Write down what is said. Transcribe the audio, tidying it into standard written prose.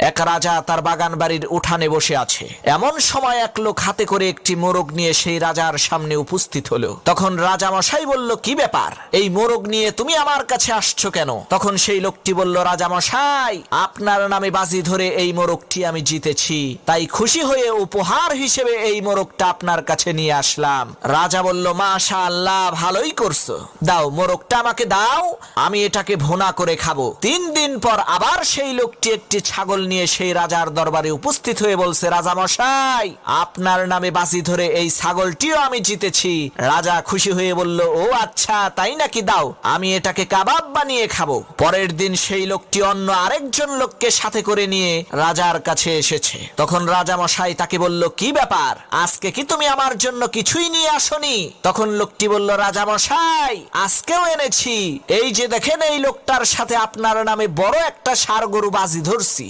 এক রাজা তার বাগান বাড়ির উঠানে বসে আছে। এমন সময় এক লোক হাতে করে একটি মোরগ নিয়ে সেই রাজার সামনে উপস্থিত হলো। তখন রাজা মশাই বলল, কি ব্যাপার, এই মোরগ নিয়ে তুমি আমার কাছে আসছো কেন? তখন সেই লোকটি বলল, রাজা মশাই, আপনার নামে বাজি ধরে এই মোরগটি আমি জিতেছি, তাই খুশি হয়ে উপহার হিসেবে এই মোরগটা আপনার কাছে নিয়ে আসলাম। রাজা বলল, মাশাআল্লাহ, ভালোই করছো, দাও মোরগটা আমাকে দাও, আমি এটাকে ভুনা করে খাবো। 3 দিন পর আবার সেই লোকটি একটি ছাগল নিয়ে সেই রাজার দরবারে উপস্থিত হয়ে বলছে, রাজা মশাই, আপনার নামে বাজি ধরে এই ছাগলটিও আমি জিতেছি। রাজা খুশি হয়ে বলল, ও আচ্ছা, তাই নাকি, দাও, আমি এটাকে কাবাব বানিয়ে খাবো। পরের দিন সেই লোকটি অন্য আরেকজন লোককে সাথে করে নিয়ে রাজার কাছে এসেছে। তখন রাজা মশাই তাকে বলল, কি ব্যাপার, আজকে কি তুমি আমার জন্য কিছুই নিয়ে আসনি? তখন লোকটি বলল, রাজা মশাই, আজকেও এনেছি, এই যে দেখেন, এই লোকটার সাথে আপনার নামে বড় একটা ষাঁড় গরু বাজি ধরছি।